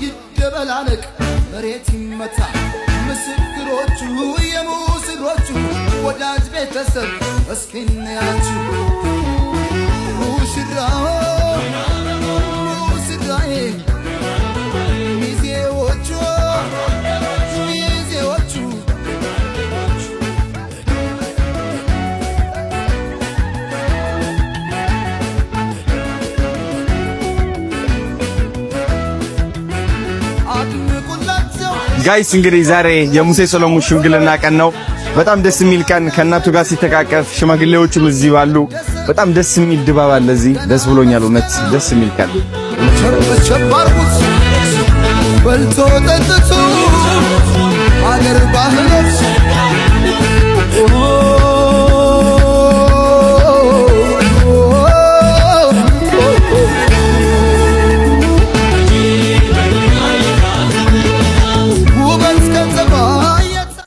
ይደበላለቅ መሬት ይመታ ምስክሮቹ የሙስሮቹ ወዳጅ ቤተሰብ እስኪንያችሁ ሙሽራው ሙሽራዬ ሚዜዎቹ ጋይስ እንግዲህ ዛሬ የሙሴ ሰሎሞን ሽምግልና ቀን ነው። በጣም ደስ የሚል ቀን ከእናቱ ጋር ሲተቃቀፍ ሽማግሌዎችም እዚህ ባሉ በጣም ደስ የሚል ድባብ አለ እዚህ። ደስ ብሎኛል። እውነት ደስ የሚል ቀን ቸባርኩት በልቶ ጠጥቶ አገር ባህሎች